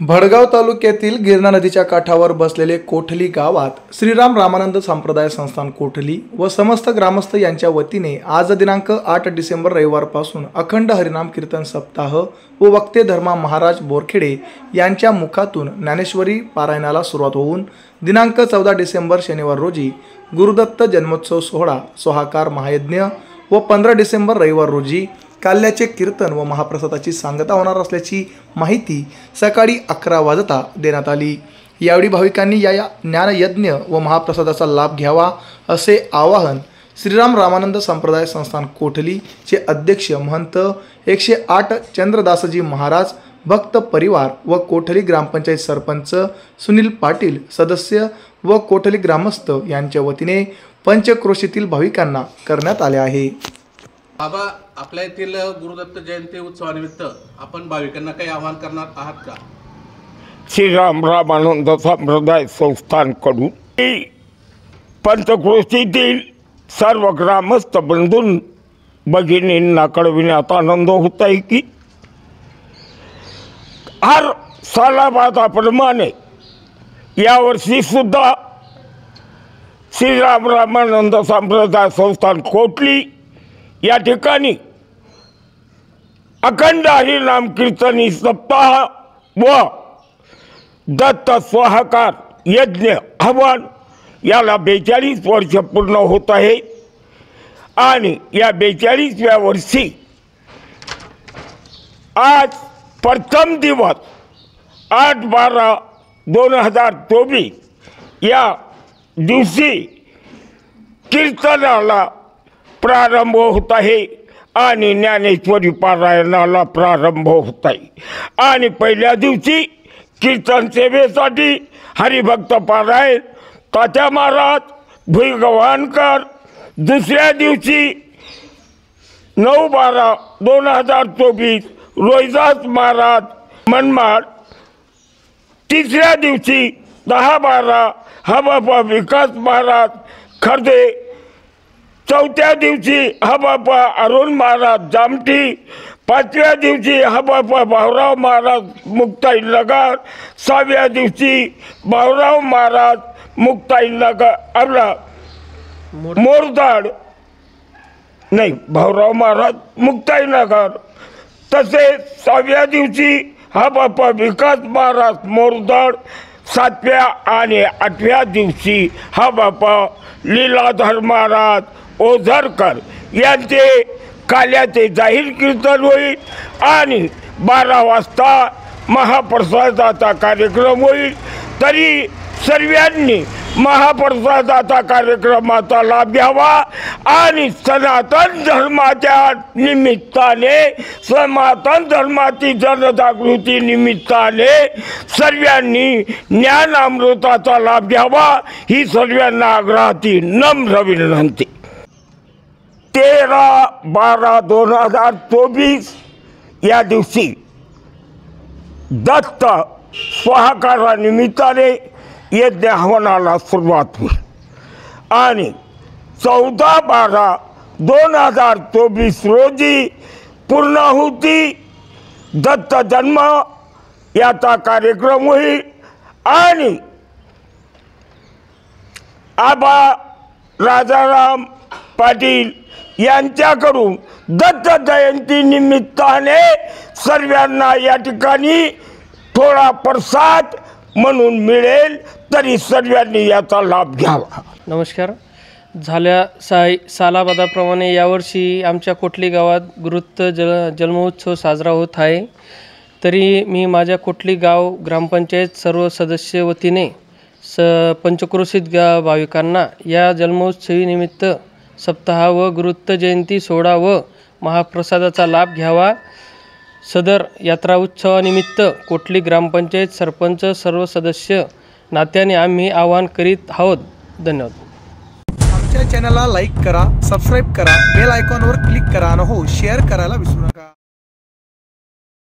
भडगाव तालुक्यातील गिरणा नदीच्या काठावर बसलेले कोठली गावात श्रीराम रामानंद संप्रदाय संस्थान कोठली व समस्त ग्रामस्थ यांच्या वतीने आज दिनांक 8 डिसेंबर रविवारपासून अखंड हरिनाम कीर्तन सप्ताह व वक्ते धर्मा महाराज बोरखेडे यांच्या मुखातून ज्ञानेश्वरी पारायणाला सुरुवात होऊन दिनांक 14 डिसेंबर शनिवार रोजी गुरुदत्त जन्मोत्सव सोहळा सोहाकार महायज्ञ व 15 डिसेंबर रविवार रोजी काल्याचे कीर्तन व महाप्रसादाची सांगता होणार असल्याची माहिती सकाळी 11 वाजता देण्यात आली। यावेळी भाविकांनी या ज्ञानयज्ञ व महाप्रसादाचा लाभ घ्यावा असे आवाहन श्रीराम रामानंद संप्रदाय संस्थान कोठली चे अध्यक्ष महंत 108 चंद्रदासजी महाराज भक्त परिवार व कोठली ग्रामपंचायत सरपंच सुनील पाटील सदस्य व कोठली ग्रामस्थ यांच्या वतीने पंचक्रोशीतील भाविकांना करण्यात आले आहे। बाबा, आपल्या येथील गुरुदत्त जयंती उत्सवानिमित्त आपण भाविकांना काही आवाहन करणार आहात का? श्रीराम रामानंद संप्रदाय संस्थानकडून पंचक्रोशीतील सर्व ग्रामस्थ बंधूं भगिनींना कळविण्यात आनंद होत आहे की हर सालाबादाप्रमाणे यावर्षी सुद्धा श्रीराम रामानंद संप्रदाय संस्थान कोठली या ठिकाणी अखंड हरिनाम कीर्तनी सप्ताह व दत्त स्वाहाकार यज्ञ हवन याला 42 वर्ष पूर्ण होत आहे आणि या 42व्या वर्षी आज प्रथम दिवस 8/12/2024 या दिवशी कीर्तनाला प्रारंभ होत आहे आणि ज्ञानेश्वरी पारायणाला प्रारंभ होत आहे आणि पहिल्या दिवशी कीर्तन सेवेसाठी हरिभक्त पारायण तात्या महाराज भुईगव्हाणकर, दुसऱ्या दिवशी 9/12/2024 रोहिदास महाराज मनमाड, तिसऱ्या दिवशी 10/12 हबापा विकास महाराज खर्दे, चौथ्या दिवशी हबापा अरुण महाराज जामठी, पाचव्या दिवशी हबापा भाऊराव महाराज मुक्ताईनगर, 6व्या दिवशी भाऊराव महाराज मुक्ताईनगर आपला मोरदाड नाही भाऊराव महाराज मुक्ताईनगर, तसेच 6व्या दिवशी हबापा विकास महाराज मोरदाड, 7व्या आणि 8व्या दिवशी हबापा लीलाधर महाराज ओझरकर यांचे काल्याचे जाहीर कीर्तन होईल आणि 12 वाजता महाप्रसादाचा कार्यक्रम होईल। तरी सर्वांनी महाप्रसादाचा कार्यक्रमाचा लाभ घ्यावा आणि सनातन धर्माच्या निमित्ताने सनातन धर्माची जनजागृती निमित्ताने सर्वांनी ज्ञान अमृताचा लाभ घ्यावा ही सर्वांना आग्रहाची नम्र विनंती। 13/12/2024 या दिवशी दत्त स्वाहाकारानिमित्ताने यज्ञ हवनाला सुरुवात होईल आणि 14/12/2024 रोजी पूर्णाहुती दत्त जन्म याचा कार्यक्रम होईल आणि आबा राजाराम पाटील यांच्याकडून दत्त जयंती निमित्ताने सर्वांना या ठिकाणी थोडा प्रसाद म्हणून मिळेल, तरी सर्वांनी याचा लाभ घ्यावा। नमस्कार। सालाबादाप्रमाणे यावर्षी आमच्या कोठली गावात गुरुदत्त जन्मोत्सव साजरा होत आहे। तरी मी माझ्या कोठली गाव ग्रामपंचायत सर्व सदस्य वतीने पंचक्रोशीत भाविकांना या जन्मोत्सवी निमित्त सप्ताह व गुरुदत्त जयंती सोहळा व महाप्रसादाचा लाभ घ्यावा। सदर यात्रा उत्सवानिमित्त कोठली ग्रामपंचायत सरपंच सर्व सदस्य नात्याने आम्ही आवाहन करीत आहोत। धन्यवाद। आमच्या चॅनलला लाईक करा, सबस्क्राईब करा, बेल आयकॉनवर क्लिक करा आणि हो शेअर करायला विसरू नका।